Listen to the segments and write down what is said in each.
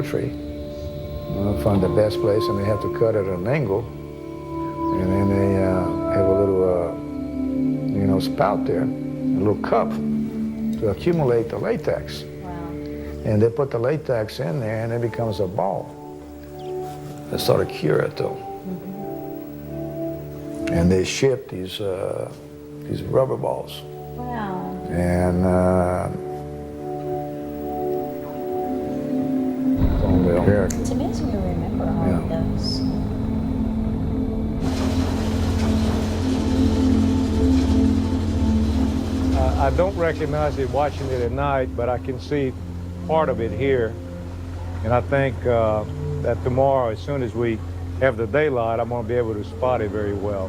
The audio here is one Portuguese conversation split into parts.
country, find the best place, and they have to cut at an angle, and then they have a little, spout there, a little cup to accumulate the latex. Wow. And they put the latex in there, and it becomes a ball. They sort of cure it, though. Mm-hmm. And they ship these rubber balls. Wow. And It's amazing you remember all of those. I don't recognize it watching it at night, but I can see part of it here. And I think that tomorrow, as soon as we have the daylight, I'm going to be able to spot it very well.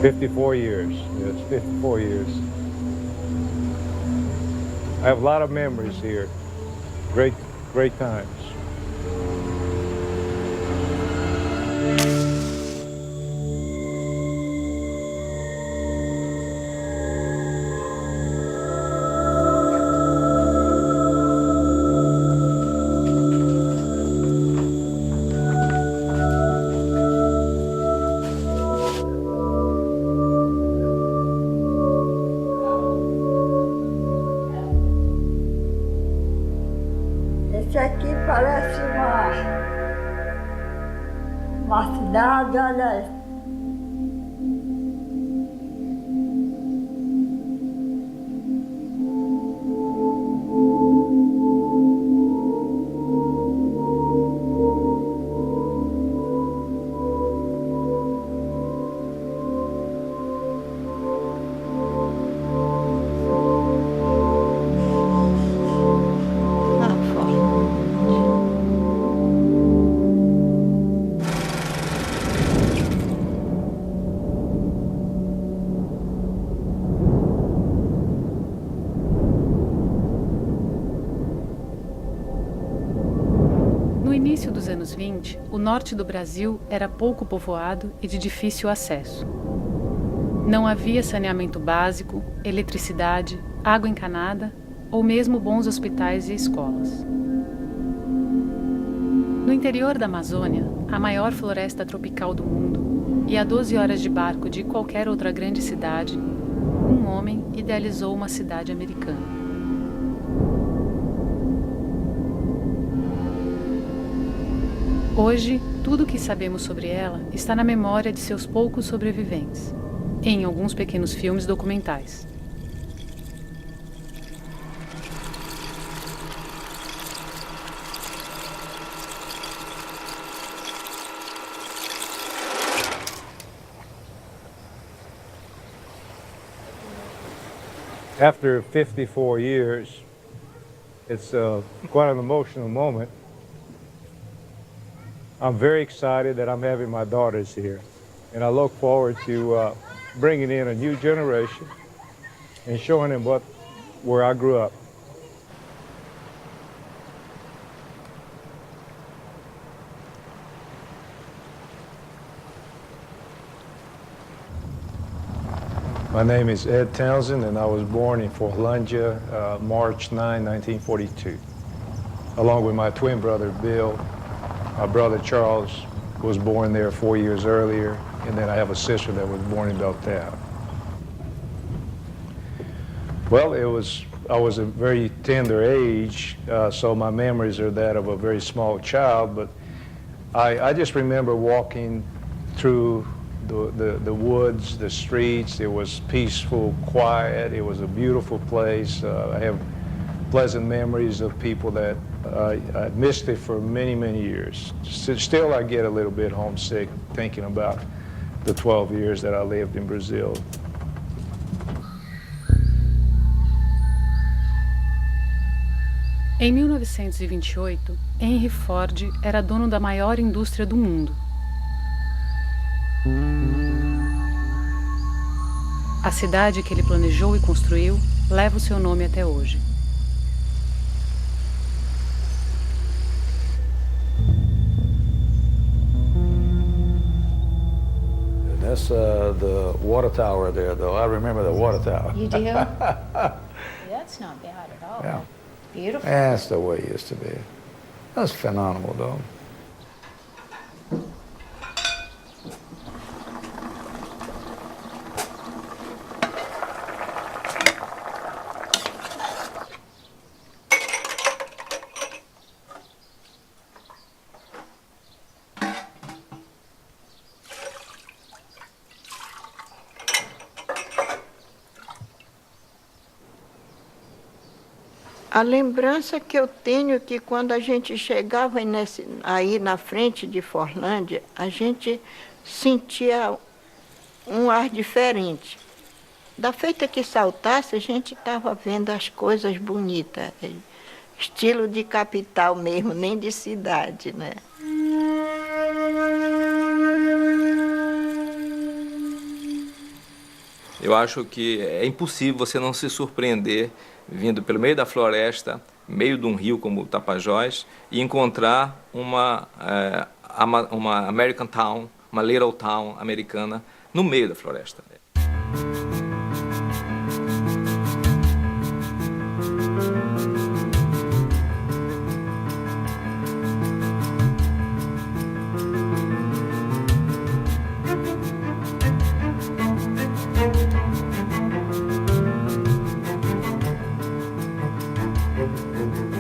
54 years. Yes, 54 years. I have a lot of memories here. Great, great times. Esse aqui parece uma cidade, olha. No início dos anos 20, o norte do Brasil era pouco povoado e de difícil acesso. Não havia saneamento básico, eletricidade, água encanada ou mesmo bons hospitais e escolas. No interior da Amazônia, a maior floresta tropical do mundo, e a 12 horas de barco de qualquer outra grande cidade, um homem idealizou uma cidade americana. Hoje, tudo o que sabemos sobre ela está na memória de seus poucos sobreviventes, em alguns pequenos filmes documentais. After 54 years, it's quite an emotional moment. I'm very excited that I'm having my daughters here, and I look forward to bringing in a new generation and showing them where I grew up. My name is Ed Townsend, and I was born in Forlandia, March 9, 1942, along with my twin brother, Bill. My brother Charles was born there 4 years earlier, and then I have a sister that was born in Belltown. Well, I was a very tender age, so my memories are that of a very small child, but I just remember walking through the woods, the streets. It was peaceful, quiet. It was a beautiful place. I have pleasant memories of people that I missed it for many, many years. Still, I get a little bit homesick thinking about the 12 years that I lived in Brazil. Em 1928, Henry Ford era dono da maior indústria do mundo. A cidade que ele planejou e construiu leva o seu nome até hoje. That's the water tower there, though. I remember the water tower. You do? That's not bad at all. Yeah. Beautiful. That's the way it used to be. That's phenomenal, though. A lembrança que eu tenho é que quando a gente chegava aí na frente de Forlândia, a gente sentia um ar diferente. Da feita que saltasse, a gente estava vendo as coisas bonitas. Estilo de capital mesmo, nem de cidade, né? Eu acho que é impossível você não se surpreender vindo pelo meio da floresta, meio de um rio como o Tapajós, e encontrar uma American Town, uma little town americana, no meio da floresta.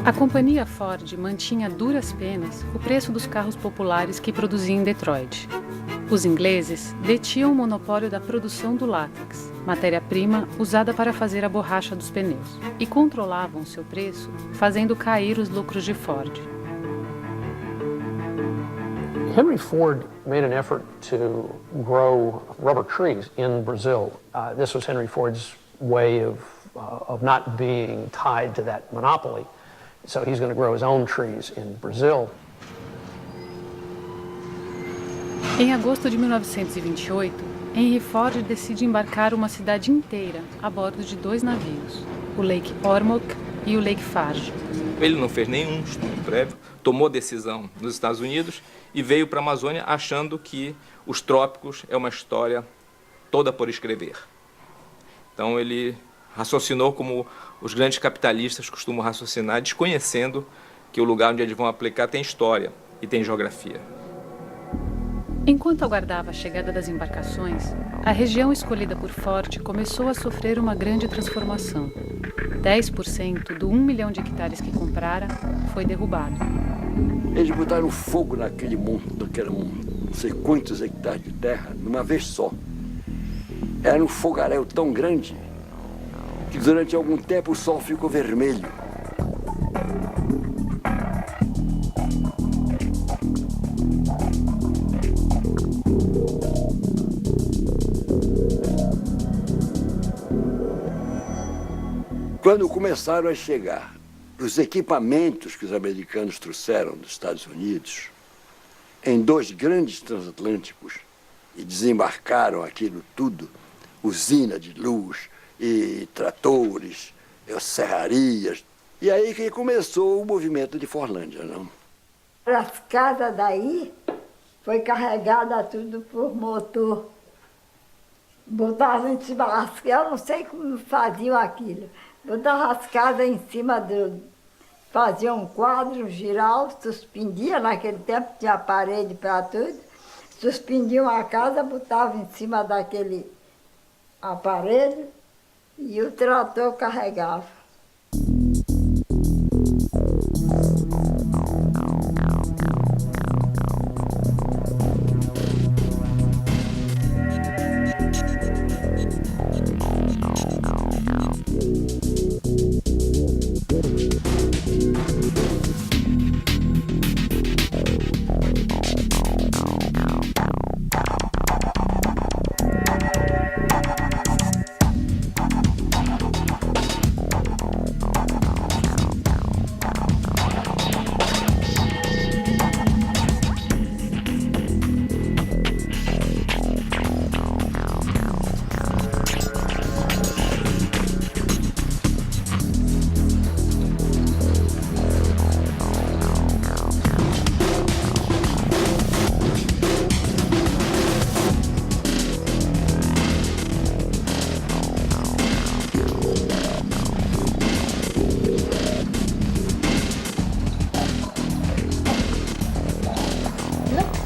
A companhia Ford mantinha a duras penas o preço dos carros populares que produzia em Detroit. Os ingleses detinham o monopólio da produção do látex, matéria-prima usada para fazer a borracha dos pneus, e controlavam seu preço, fazendo cair os lucros de Ford. Henry Ford made an effort to grow rubber trees in Brazil. This was Henry Ford's way of not being tied to that monopoly. So he's going to grow his own trees in Brazil. Em agosto de 1928, Henry Ford decide embarcar uma cidade inteira a bordo de 2 navios, o Lake Ormoc e o Lake Farge. Ele não fez nenhum estudo prévio, tomou decisão nos Estados Unidos e veio para a Amazônia achando que os trópicos é uma história toda por escrever. Então ele raciocinou como os grandes capitalistas costumam raciocinar, desconhecendo que o lugar onde eles vão aplicar tem história e tem geografia. Enquanto aguardava a chegada das embarcações, a região escolhida por Ford começou a sofrer uma grande transformação. 10% do 1 milhão de hectares que comprara foi derrubado. Eles botaram fogo naquele mundo, não sei quantos hectares de terra, numa vez só. Era um fogaréu tão grande que durante algum tempo o sol ficou vermelho. Quando começaram a chegar os equipamentos que os americanos trouxeram dos Estados Unidos em 2 grandes transatlânticos e desembarcaram aquilo tudo, usina de luz, e tratores, serrarias. E aí que começou o movimento de Forlândia, não? As casas daí foi carregada tudo por motor. Botavam em cima, eu não sei como faziam aquilo. Botavam as casas em cima faziam um quadro, um giral, suspendia, naquele tempo tinha parede para tudo. Suspendiam a casa, botavam em cima daquele aparelho, e o trator carregava.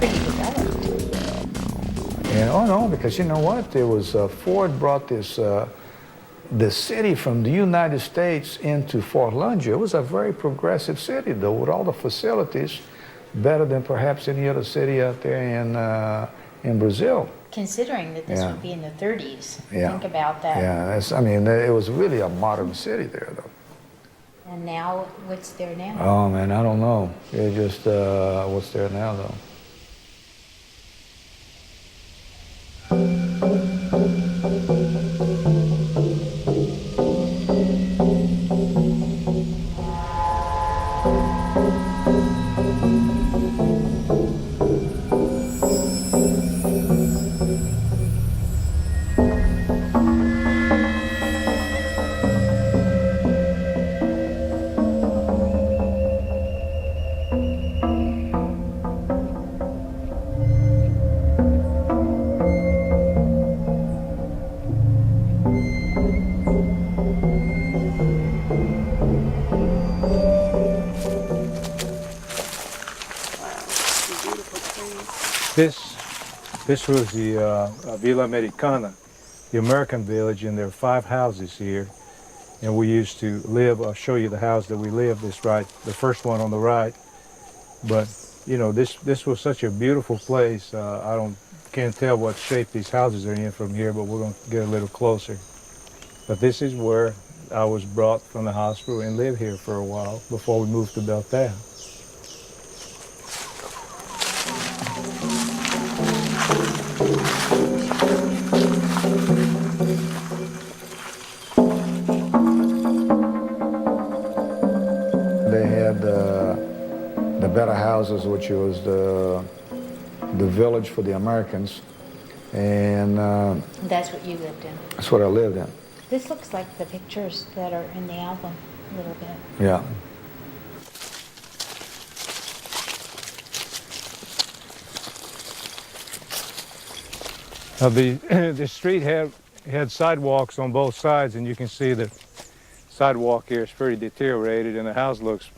pretty developed. And, oh no, because you know what? There was, Ford brought this, the city from the United States into Forlândia. It was a very progressive city, though, with all the facilities, better than perhaps any other city out there in Brazil. Considering that this Yeah. would be in the 30s. Yeah. Think about that. Yeah, that's, I mean, it was really a modern city there, though. And now, what's there now? Oh man, I don't know. It just, what's there now, though? This was the Vila Americana, the American village, and there are 5 houses here. And we used to live, I'll show you the house that we lived, the first one on the right. But, you know, this was such a beautiful place. Can't tell what shape these houses are in from here, but we're going to get a little closer. But this is where I was brought from the hospital and lived here for a while before we moved to Belterra. They had the better houses, which was the village for the Americans, and That's what you lived in. that's what I lived in. This looks like the pictures that are in the album a little bit. Yeah. Now the street had sidewalks on both sides, and you can see the sidewalk here is pretty deteriorated, and the house looks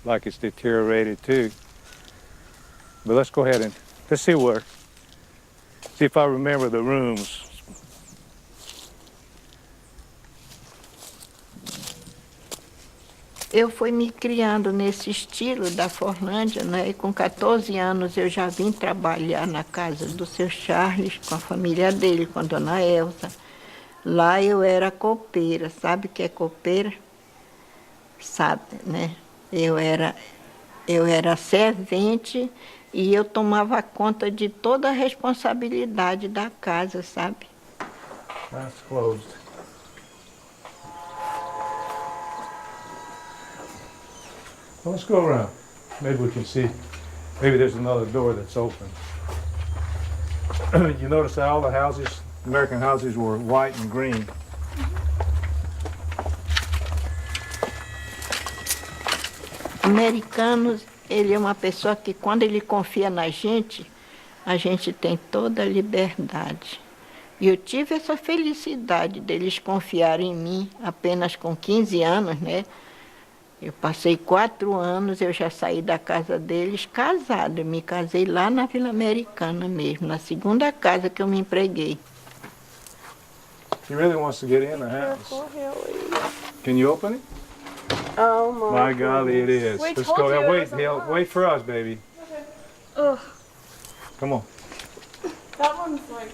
like it's deteriorated too. But let's go ahead and let's see if I remember the rooms. Eu fui me criando nesse estilo da Forlândia, né? E com 14 anos eu já vim trabalhar na casa do seu Charles, com a família dele, com a dona Elza. Lá eu era copeira, sabe o que é copeira? Sabe, né? Eu era servente e eu tomava conta de toda a responsabilidade da casa, sabe? That's closed. Well, let's go around. Maybe we can see. Maybe there's another door that's open. You notice that all the houses, American houses, were white and green. Americanos, ele é uma pessoa que quando ele confia na gente, a gente tem toda a liberdade. E eu tive essa felicidade deles confiarem em mim apenas com 15 anos, né? Eu passei 4 anos, eu já saí da casa deles casada. Eu me casei lá na Vila Americana mesmo, na segunda casa que eu me empreguei. He really wants to get in the house. Can you open it? Oh my. My golly, it is. We Let's told go. you it Wait, was Hale, unlocked. wait for us, baby. Ugh, Come on. that one's like.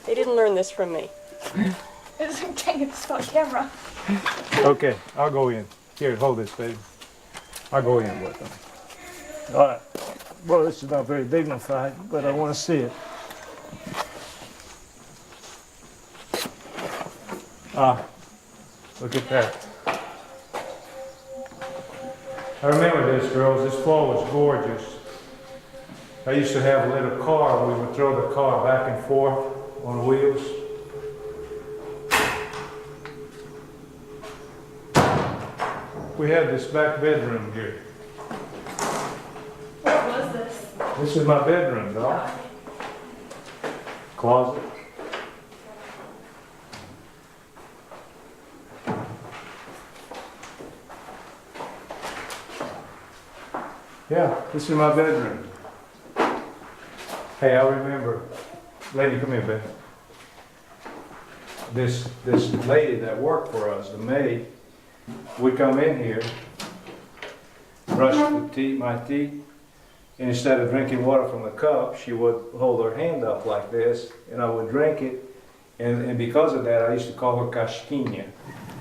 They didn't learn this from me. Dang it, it's on camera. Okay, I'll go in. Here, hold this, baby. I'll go in with them. All right. Well, this is not very dignified, but I want to see it. Ah, look at that. I remember this, girls. This floor was gorgeous. I used to have a little car. We would throw the car back and forth on wheels. We had this back bedroom here. What was this? This is my bedroom, dog. Closet. Yeah, this is my bedroom. Hey, I remember, lady, come here, babe. This lady that worked for us, the maid, would come in here, brush my teeth, and instead of drinking water from the cup, she would hold her hand up like this, and I would drink it, and because of that, I used to call her Casquinha.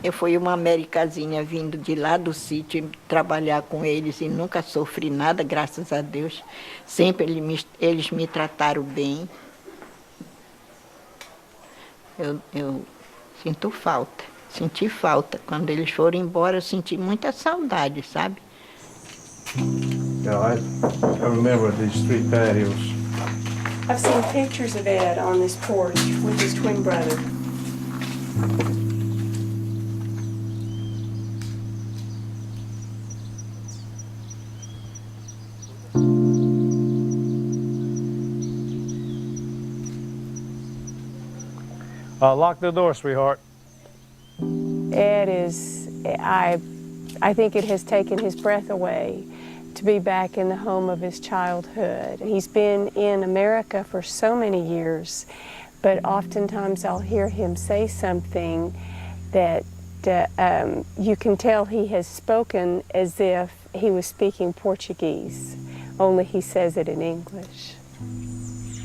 Eu fui uma americazinha vindo de lá do sítio trabalhar com eles e nunca sofri nada, graças a Deus. Sempre eles me trataram bem. Eu senti falta. Quando eles foram embora, eu senti muita saudade, sabe? Yeah, I remember these 3 patios. I've seen pictures of Ed on this porch with his twin brother. Lock the door, sweetheart. Ed is, I think it has taken his breath away to be back in the home of his childhood. He's been in America for so many years, but oftentimes I'll hear him say something that you can tell he has spoken as if he was speaking Portuguese, only he says it in English.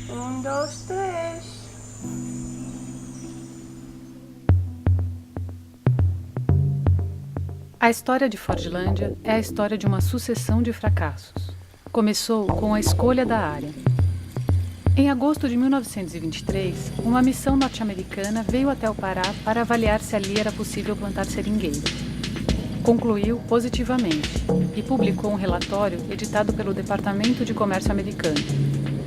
1, 2, 3. A história de Fordlândia é a história de uma sucessão de fracassos. Começou com a escolha da área. Em agosto de 1923, uma missão norte-americana veio até o Pará para avaliar se ali era possível plantar seringueiras. Concluiu positivamente e publicou um relatório editado pelo Departamento de Comércio americano.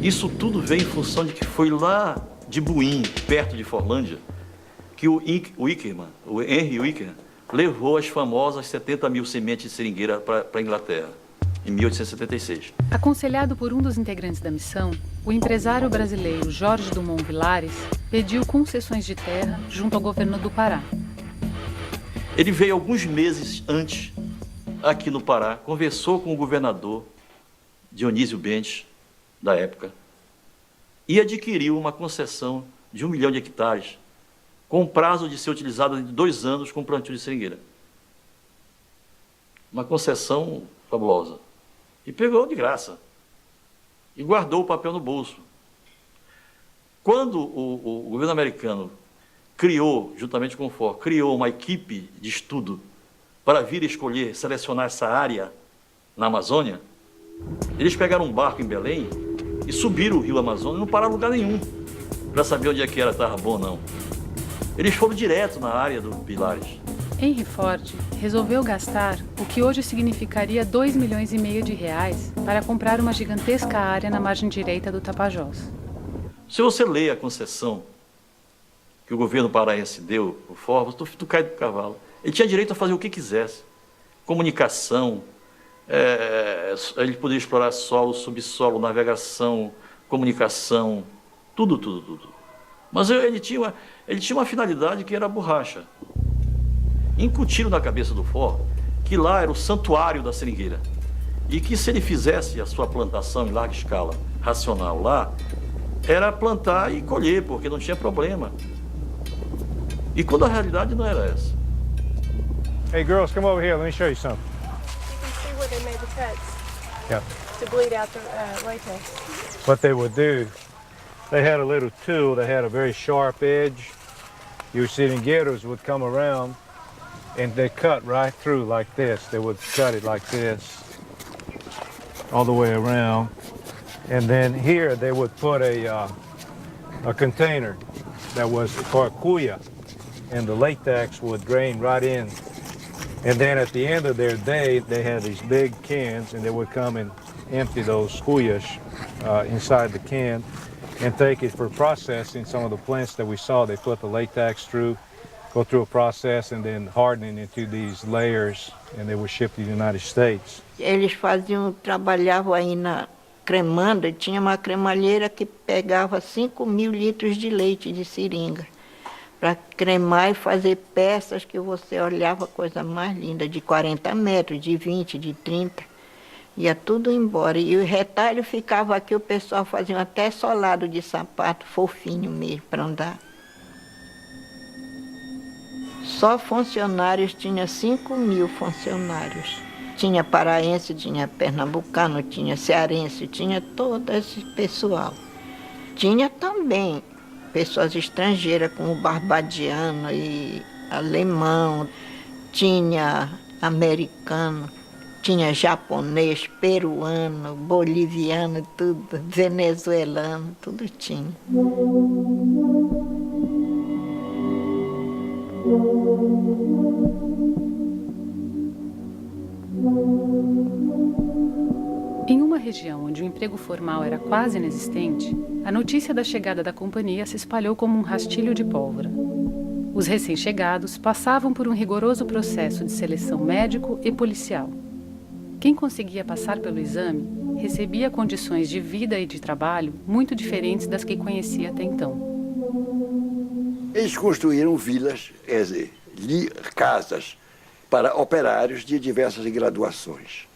Isso tudo veio em função de que foi lá de Buim, perto de Forlândia, que o Henry Wickerman, levou as famosas 70 mil sementes de seringueira para a Inglaterra, em 1876. Aconselhado por um dos integrantes da missão, o empresário brasileiro Jorge Dumont Vilares pediu concessões de terra junto ao governo do Pará. Ele veio alguns meses antes, aqui no Pará, conversou com o governador Dionísio Bentes, da época, e adquiriu uma concessão de 1 milhão de hectares, com prazo de ser utilizado de 2 anos com plantio de seringueira. Uma concessão fabulosa. E pegou de graça. E guardou o papel no bolso. Quando o governo americano criou, juntamente com o FOR, criou uma equipe de estudo para vir escolher, selecionar essa área na Amazônia, eles pegaram um barco em Belém e subiram o rio Amazonas e não pararam em lugar nenhum para saber onde é que era, estava bom ou não. Eles foram direto na área do Vilares. Henry Ford resolveu gastar o que hoje significaria 2,5 milhões de reais para comprar uma gigantesca área na margem direita do Tapajós. Se você lê a concessão que o governo paraense deu ao Ford, tu cai do cavalo. Ele tinha direito a fazer o que quisesse. Comunicação, ele podia explorar solo, subsolo, navegação, comunicação, tudo. Mas ele tinha uma finalidade que era a borracha. Incutiram na cabeça do Ford que lá era o santuário da seringueira. E que se ele fizesse a sua plantação em larga escala, racional lá, era plantar e colher, porque não tinha problema. E quando a realidade não era essa. Hey girls, come over here, let me show you something. You can see where they made the cuts Yeah. to bleed out the latex. What they would do, they had a little tool that had a very sharp edge. Your seringueiros would come around and they cut right through like this. They would cut it like this, all the way around. And then here they would put a container that was for cuya, and the latex would drain right in. And then at the end of their day, they had these big cans, and they would come and empty those cuyas inside the can and take it for processing. Some of the plants that we saw, they put the latex through, go through a process, and then hardening into these layers, and they were shipped to the United States. Eles trabalhavam aí na cremanda, tinha uma cremalheira que pegava 5.000 litros de leite de seringa para cremar e fazer peças que você olhava, coisa mais linda, de 40 metros, de 20, de 30. Ia tudo embora. E o retalho ficava aqui, o pessoal fazia até solado de sapato, fofinho mesmo, para andar. Só funcionários, tinha 5.000 funcionários. Tinha paraense, tinha pernambucano, tinha cearense, tinha todo esse pessoal. Tinha também pessoas estrangeiras, como barbadiano e alemão, tinha americano, tinha japonês, peruano, boliviano, tudo, venezuelano, tudo tinha. Em uma região onde o emprego formal era quase inexistente, a notícia da chegada da companhia se espalhou como um rastilho de pólvora. Os recém-chegados passavam por um rigoroso processo de seleção médico e policial. Quem conseguia passar pelo exame recebia condições de vida e de trabalho muito diferentes das que conhecia até então. Eles construíram vilas, quer dizer, casas para operários de diversas graduações.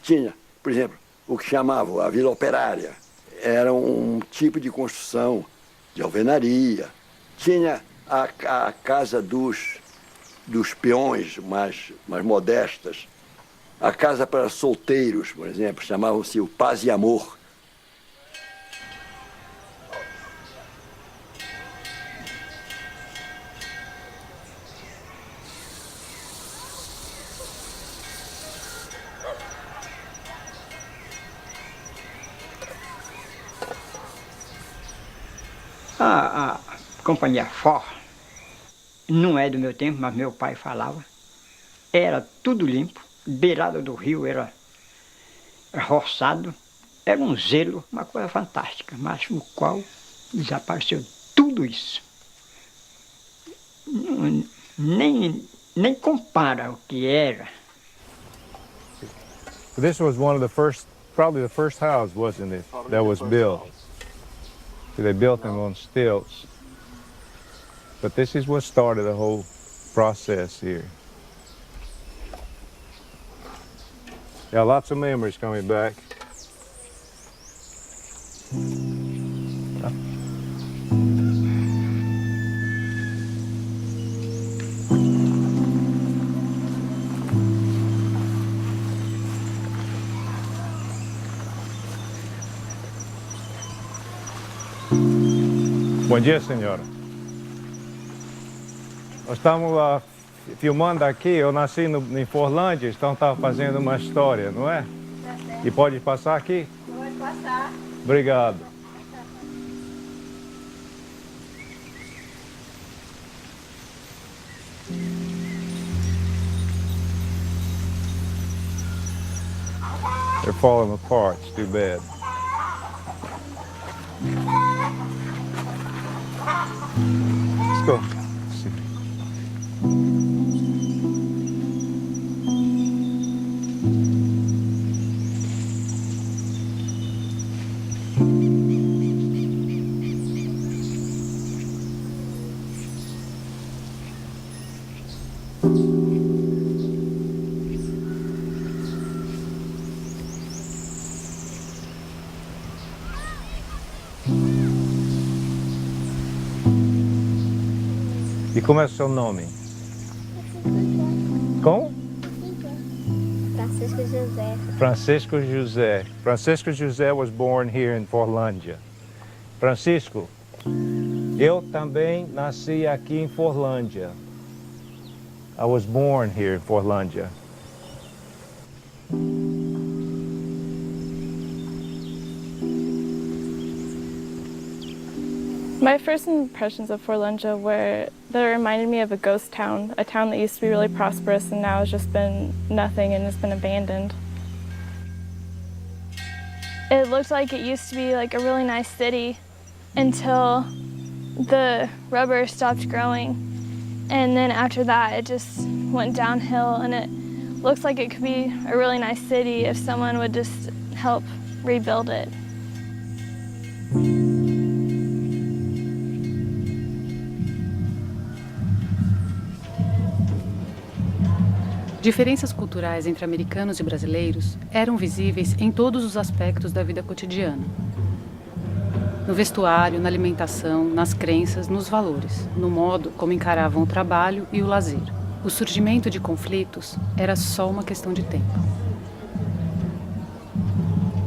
Tinha, por exemplo, o que chamavam a Vila Operária. Era um tipo de construção de alvenaria. Tinha a casa dos peões mais modestas. A casa para solteiros, por exemplo, chamavam-se o Paz e Amor. A companhia Ford não é do meu tempo, mas meu pai falava. Era tudo limpo, beirada do rio era roçado, era um zelo, uma coisa fantástica, mas no qual desapareceu tudo isso. Nem compara o que era. This was one of the first, probably the first house, wasn't it, that was built. They built them on stilts. But this is what started the whole process here. Yeah, lots of memories coming back. Bom dia, senhora. Nós estamos filmando aqui, eu nasci em Forlândia, então estava fazendo uma história, não é? E pode passar aqui? Pode passar. Obrigado. They're falling apart, it's too bad. Let's go. E como é o seu nome? Como? Francisco José. Francisco José. Francisco José was born here in Forlândia. Francisco, eu também nasci aqui em Forlândia. I was born here in Forlândia. My first impressions of Forlândia were that it reminded me of a ghost town, a town that used to be really prosperous and now has just been nothing and has been abandoned. It looked like it used to be like a really nice city until the rubber stopped growing. And then after that, it just went downhill, and it looks like it could be a really nice city if someone would just help rebuild it. Diferenças culturais entre americanos e brasileiros eram visíveis em todos os aspectos da vida cotidiana. No vestuário, na alimentação, nas crenças, nos valores, no modo como encaravam o trabalho e o lazer. O surgimento de conflitos era só uma questão de tempo.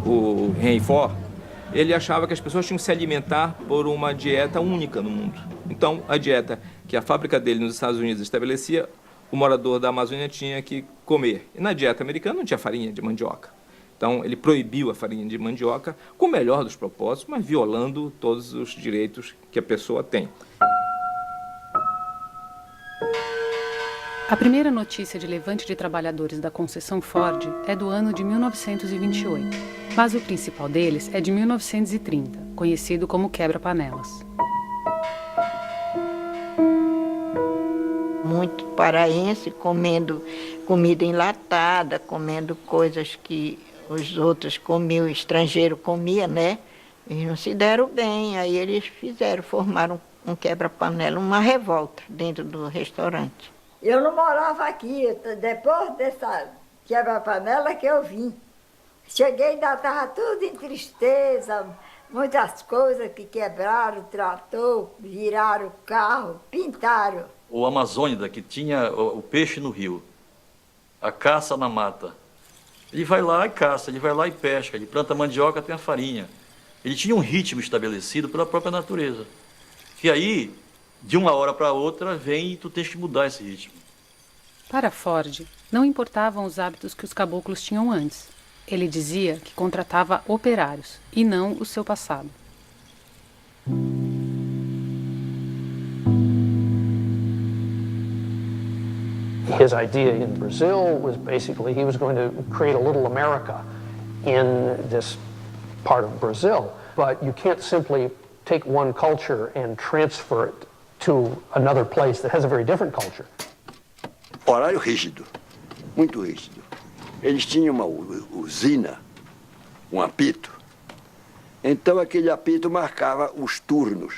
O Henry Ford, ele achava que as pessoas tinham que se alimentar por uma dieta única no mundo. Então, a dieta que a fábrica dele nos Estados Unidos estabelecia, o morador da Amazônia tinha que comer. E na dieta americana não tinha farinha de mandioca. Então, ele proibiu a farinha de mandioca com o melhor dos propósitos, mas violando todos os direitos que a pessoa tem. A primeira notícia de levante de trabalhadores da concessão Ford é do ano de 1928, mas o principal deles é de 1930, conhecido como quebra-panelas. Muito paraense comendo comida enlatada, comendo coisas que os outros comiam, o estrangeiro comia, né? Eles não se deram bem, aí eles formaram um quebra-panela, uma revolta dentro do restaurante. Eu não morava aqui, depois dessa quebra-panela que eu vim. Cheguei e ainda estava tudo em tristeza, muitas coisas que quebraram, trator, viraram o carro, pintaram. O Amazônida, que tinha o peixe no rio, a caça na mata. Ele vai lá e caça, ele vai lá e pesca, ele planta mandioca, tem a farinha. Ele tinha um ritmo estabelecido pela própria natureza. Que aí, de uma hora para outra, vem e tu tens que mudar esse ritmo. Para Ford, não importavam os hábitos que os caboclos tinham antes. Ele dizia que contratava operários, e não o seu passado. His idea in Brazil was basically he was going to create a little America in this part of Brazil. But you can't simply take one culture and transfer it to another place that has a very different culture. Horário rígido, muito rígido. Eles tinham uma usina, um apito. Então aquele apito marcava os turnos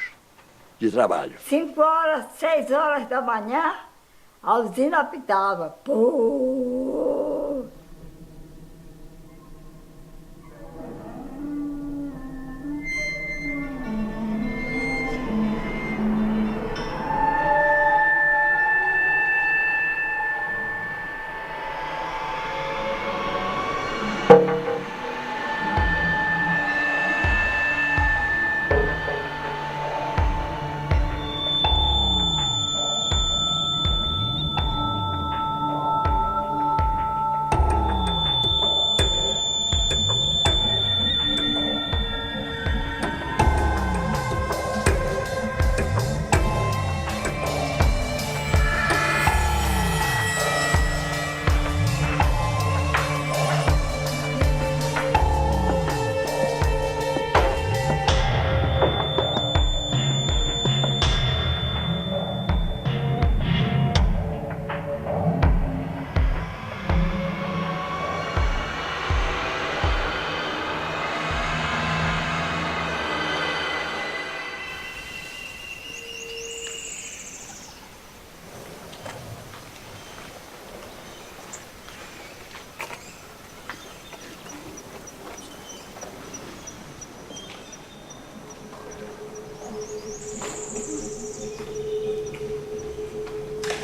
de trabalho. 5 horas, 6 horas da manhã, a usina apitava. Pô!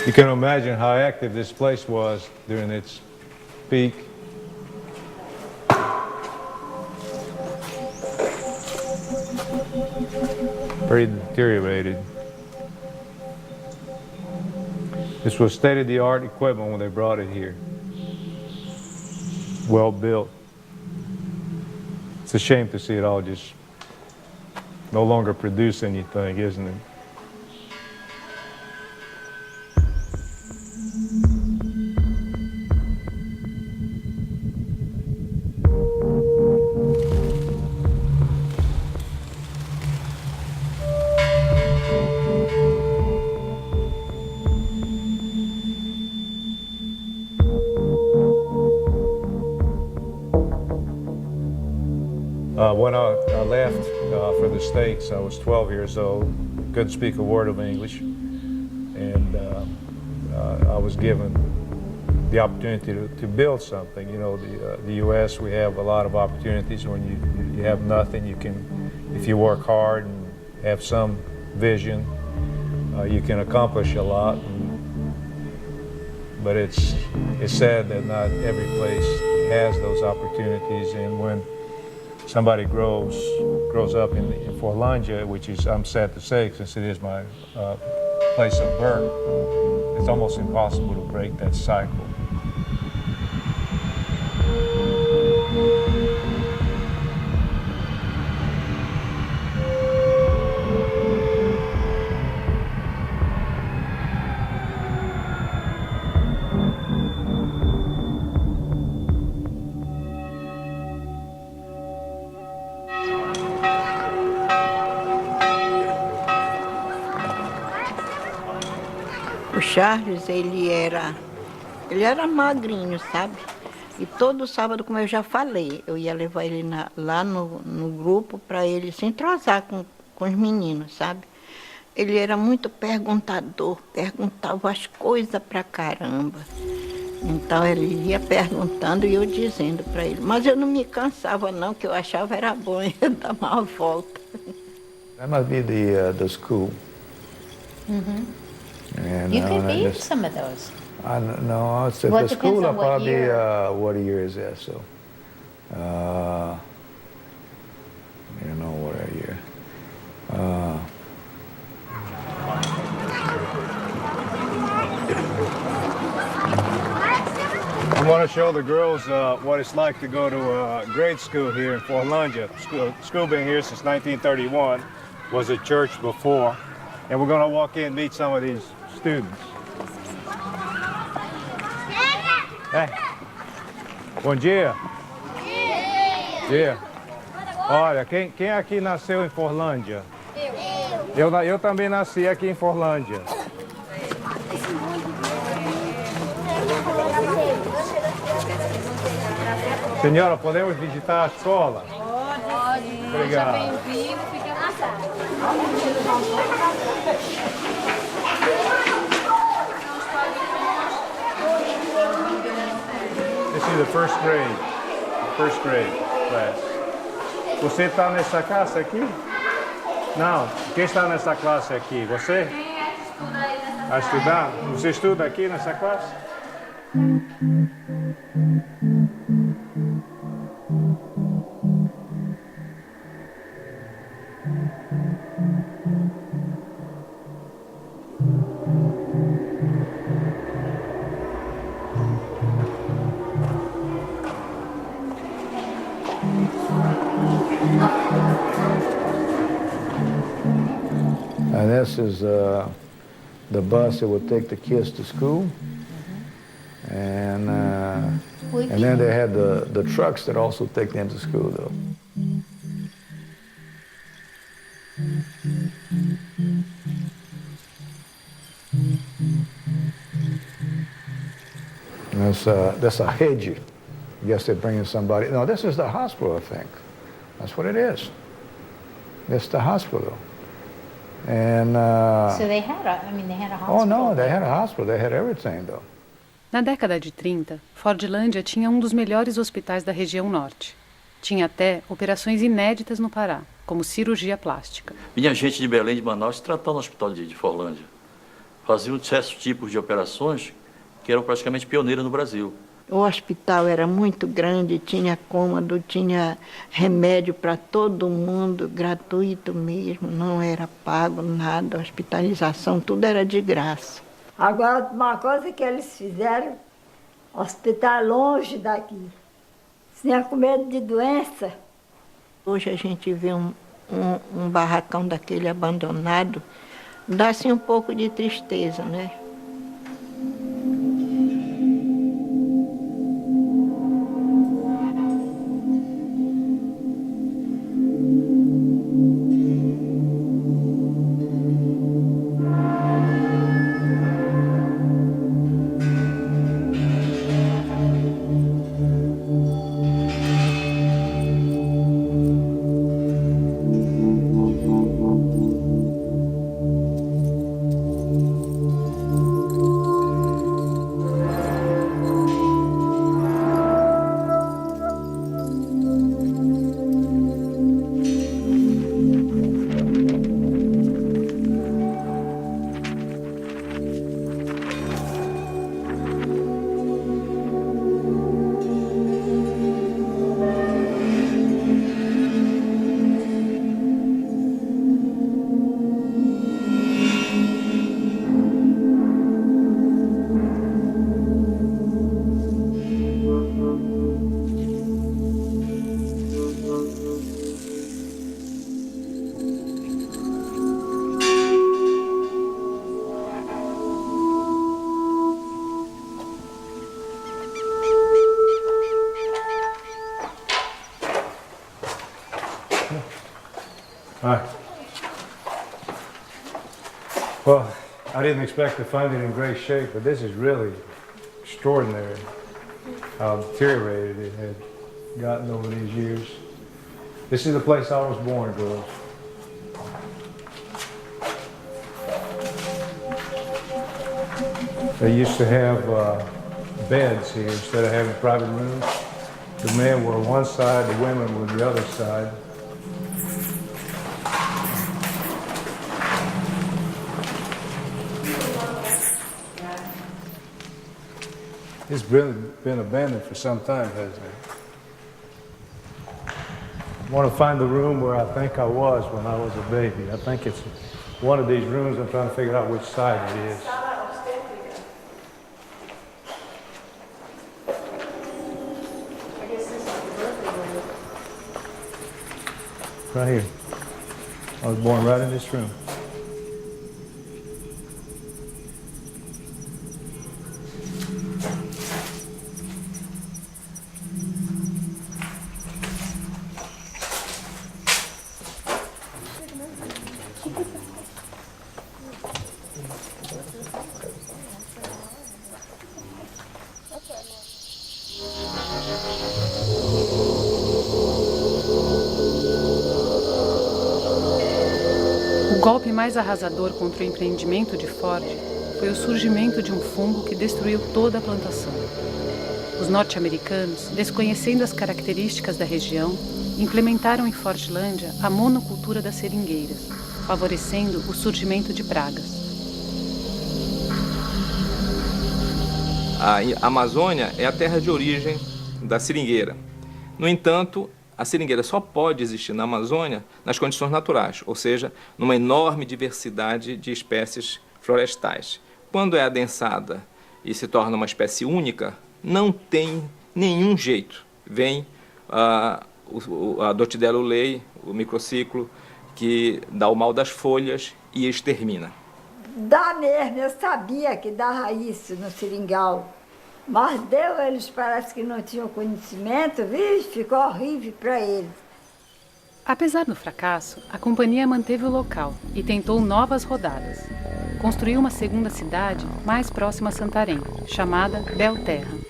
You can imagine how active this place was during its peak. Very deteriorated. This was state-of-the-art equipment when they brought it here. Well built. It's a shame to see it all just no longer produce anything, isn't it? When I left for the States, I was 12 years old, couldn't speak a word of English, and I was given the opportunity to build something. You know, the U.S., we have a lot of opportunities. When you have nothing, you can, if you work hard and have some vision, you can accomplish a lot. But it's sad that not every place has those opportunities. And when somebody grows up in Forlândia, which is, I'm sad to say, since it is my place of birth, it's almost impossible to break that cycle. O Charles, ele era magrinho, sabe? E todo sábado, como eu já falei, eu ia levar ele lá no grupo para ele se entrosar com os meninos, sabe? Ele era muito perguntador, perguntava as coisas pra caramba. Então ele ia perguntando e eu dizendo para ele. Mas eu não me cansava não, que eu achava era bom eu dar uma volta. That must be the school. Mm-hmm. And, You could be in some of those. No, it's Well, the it school. depends on what Probably year. what year is that? So, you know what year? I want to show the girls what it's like to go to grade school here in Forlândia. School been here since 1931. Was a church before, and we're going to walk in and meet some of these students. Hey. Bom dia. Dia. Olha, quem aqui nasceu em Forlândia? Eu também nasci aqui em Forlândia. Senhora, podemos visitar a escola? Pode. Obrigado. Seja bem-vindo, fique à vontade. This is the first grade class. Você está nessa classe aqui? Não. Quem está nessa classe aqui? Você? A estudar? Você estuda aqui nessa classe? And this is the bus that would take the kids to school. And then they had the trucks that also take them to school, though. That's a hedge. I guess they're bringing somebody. No, this is the hospital, I think. That's what it is. It's the hospital. And So they had a hospital. oh no, they had a hospital. They had everything, though. Na década de 30, Fordlândia tinha um dos melhores hospitais da região norte. Tinha até operações inéditas no Pará, como cirurgia plástica. Vinha gente de Belém, de Manaus, se tratar no hospital de Forlândia. Faziam diversos tipos de operações que eram praticamente pioneiras no Brasil. O hospital era muito grande, tinha cômodo, tinha remédio para todo mundo, gratuito mesmo, não era pago nada, hospitalização, tudo era de graça. Agora, uma coisa que eles fizeram, hospital longe daqui. Você tinha com medo de doença. Hoje a gente vê um barracão daquele abandonado, dá assim um pouco de tristeza, né? Hi. Well, I didn't expect to find it in great shape, but this is really extraordinary how deteriorated it had gotten over these years. This is the place I was born, girls. They used to have beds here instead of having private rooms. The men were on one side, the women were on the other side. It's been abandoned for some time, hasn't it? I want to find the room where I think I was when I was a baby. I think it's one of these rooms. I'm trying to figure out which side it is. Right here. I was born right in this room. O golpe mais arrasador contra o empreendimento de Ford foi o surgimento de um fungo que destruiu toda a plantação. Os norte-americanos, desconhecendo as características da região, implementaram em Fordlândia a monocultura das seringueiras, favorecendo o surgimento de pragas. A Amazônia é a terra de origem da seringueira. No entanto, a seringueira só pode existir na Amazônia nas condições naturais, ou seja, numa enorme diversidade de espécies florestais. Quando é adensada e se torna uma espécie única, não tem nenhum jeito. Vem a Dotidella ulei, o microciclo, que dá o mal das folhas e extermina. Dá mesmo, eu sabia que dava isso no seringal. Mas Deus, eles parece que não tinham conhecimento, viu? Ficou horrível para eles. Apesar do fracasso, a companhia manteve o local e tentou novas rodadas. Construiu uma segunda cidade mais próxima a Santarém, chamada Belterra.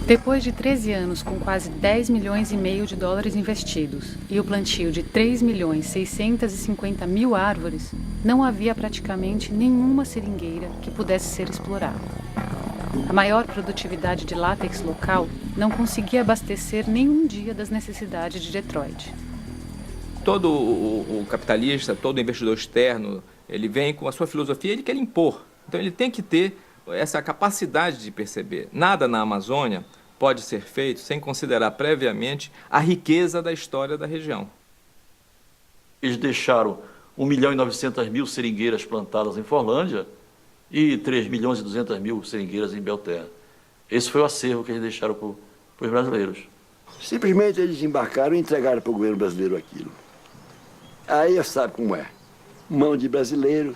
Depois de 13 anos com quase 10 milhões e meio de dólares investidos e o plantio de 3.650.000 árvores, não havia praticamente nenhuma seringueira que pudesse ser explorada. A maior produtividade de látex local não conseguia abastecer nenhum dia das necessidades de Detroit. Todo o capitalista, todo investidor externo, ele vem com a sua filosofia, ele quer impor. Então ele tem que ter essa capacidade de perceber. Nada na Amazônia pode ser feito sem considerar previamente a riqueza da história da região. Eles deixaram 1.900.000 seringueiras plantadas em Forlândia e 3.200.000 seringueiras em Belterra. Esse foi o acervo que eles deixaram para os brasileiros. Simplesmente eles embarcaram e entregaram para o governo brasileiro aquilo. Aí sabe como é. Mão de brasileiro,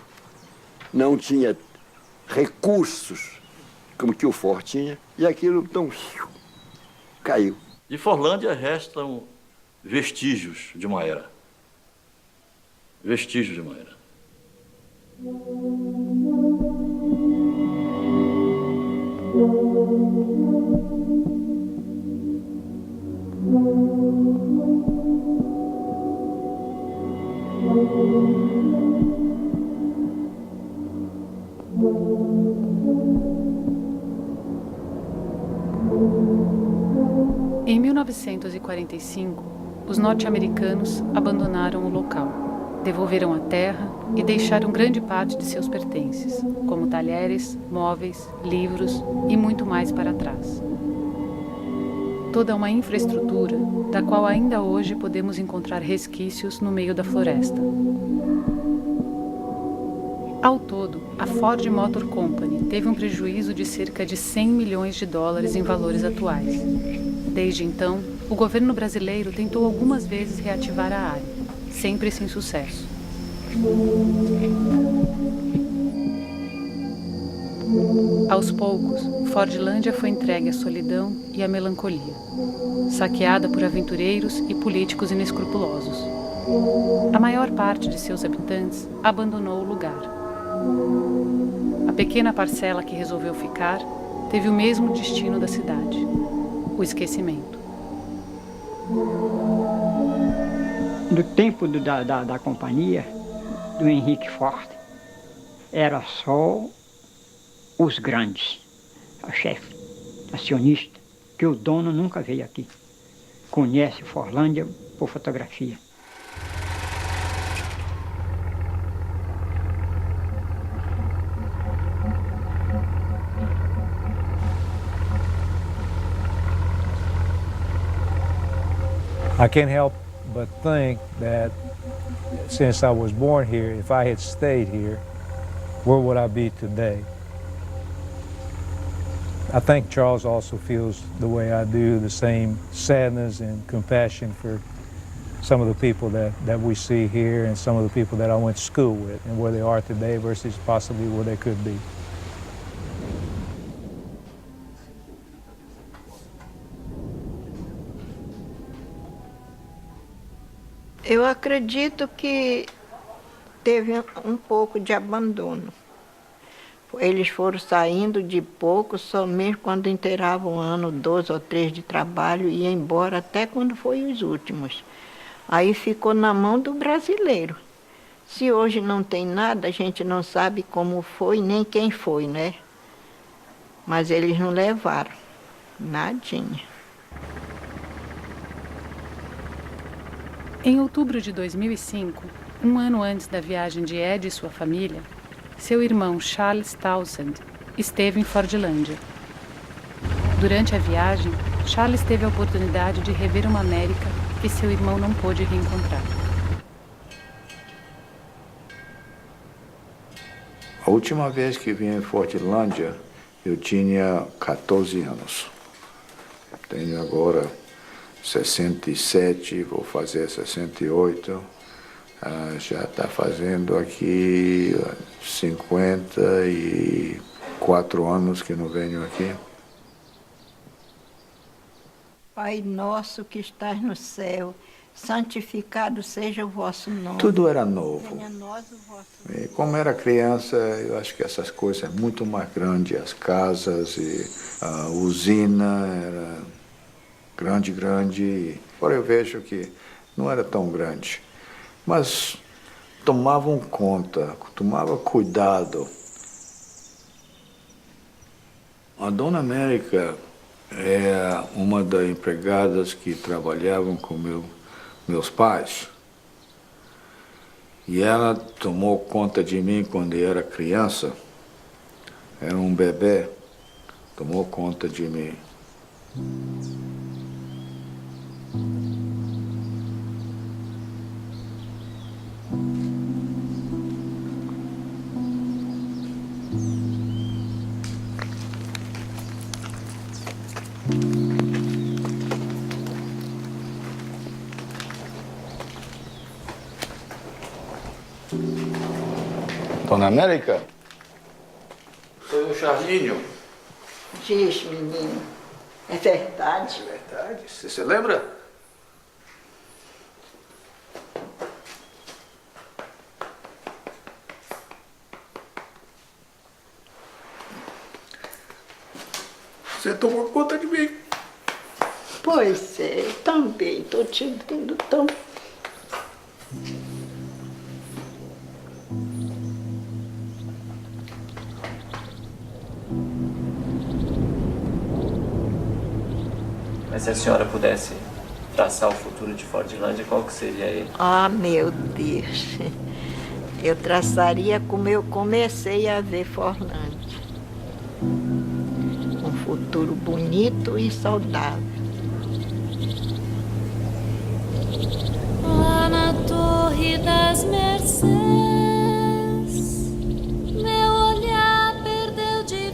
não tinha recursos como que o Ford tinha, e aquilo então caiu. De Forlândia restam vestígios de uma era. Vestígios de uma era. Em 1945, os norte-americanos abandonaram o local, devolveram a terra e deixaram grande parte de seus pertences, como talheres, móveis, livros e muito mais para trás. Toda uma infraestrutura da qual ainda hoje podemos encontrar resquícios no meio da floresta. Ao todo, a Ford Motor Company teve um prejuízo de cerca de 100 milhões de dólares em valores atuais. Desde então, o governo brasileiro tentou algumas vezes reativar a área, sempre sem sucesso. Aos poucos, Fordlândia foi entregue à solidão e à melancolia, saqueada por aventureiros e políticos inescrupulosos. A maior parte de seus habitantes abandonou o lugar. A pequena parcela que resolveu ficar teve o mesmo destino da cidade: o esquecimento. No tempo da companhia, do Henrique Forte, era só os grandes, a chefe, acionista, que o dono nunca veio aqui. Conhece Forlândia por fotografia. I can't help but think that since I was born here, if I had stayed here, where would I be today? I think Charles also feels the way I do, the same sadness and compassion for some of the people that we see here and some of the people that I went to school with and where they are today versus possibly where they could be. Eu acredito que teve um pouco de abandono. Eles foram saindo de pouco, somente quando inteiravam um ano, 2 ou 3 de trabalho, e ia embora até quando foi os últimos. Aí ficou na mão do brasileiro. Se hoje não tem nada, a gente não sabe como foi, nem quem foi, né? Mas eles não levaram, nadinha. Em outubro de 2005, um ano antes da viagem de Ed e sua família, seu irmão Charles Townsend esteve em Fordlândia. Durante a viagem, Charles teve a oportunidade de rever uma América que seu irmão não pôde reencontrar. A última vez que vim em Fordlândia, eu tinha 14 anos. Tenho agora 67, vou fazer 68. Já está fazendo aqui 54 anos que não venho aqui. Pai nosso que estás no céu, santificado seja o vosso nome. Tudo era novo. Venha a nós o vosso E como era criança, eu acho que essas coisas eram muito mais grandes, as casas e a usina era grande. Agora eu vejo que não era tão grande, mas tomavam conta, tomavam cuidado. A Dona América é uma das empregadas que trabalhavam com meus pais. E ela tomou conta de mim quando eu era criança. Era um bebê. Tomou conta de mim. Dona América? Sou o Charlinho. Diz, menino, é verdade? É verdade. Você se lembra? Você tomou conta de mim. Pois é, eu também estou te vendo tão... Mas se a senhora pudesse traçar o futuro de Fordlândia, qual que seria ele? Ah, meu Deus. Eu traçaria como eu comecei a ver Forlândia. Um futuro bonito e saudável. Lá na Torre das Mercês, meu olhar perdeu de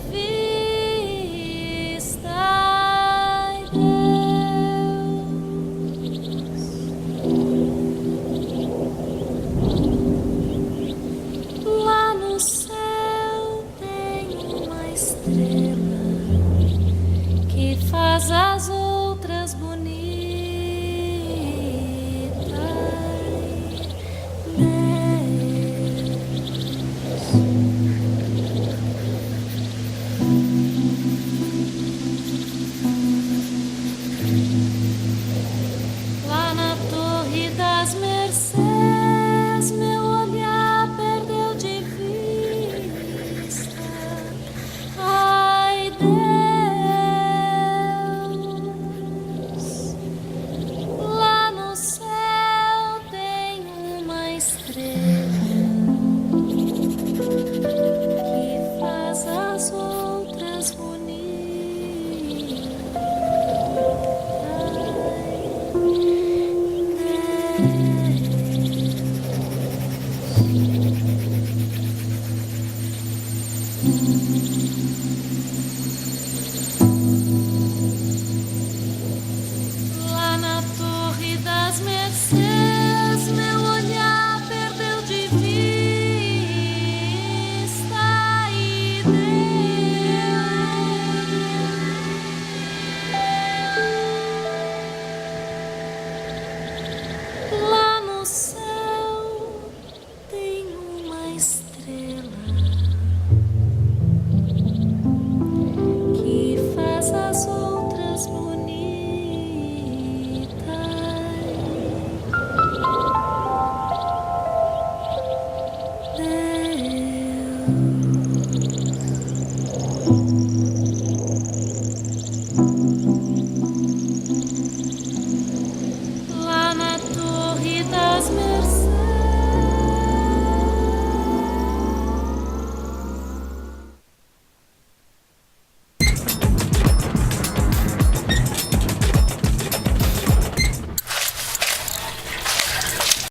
vista. Ai, Deus. Lá no céu tem uma faz as outras bonitas. Lá na Torre das Mercês, meu olhar perdeu de vista. Ai, Deus, lá no céu tem uma estrela que faz as outras bonitas. Lá na Torre das Mercês, meu olhar perdeu de vista. Ai, Deus, lá no céu tem uma estrela que faz as outras bonitas. Lá na Torre das Mercês,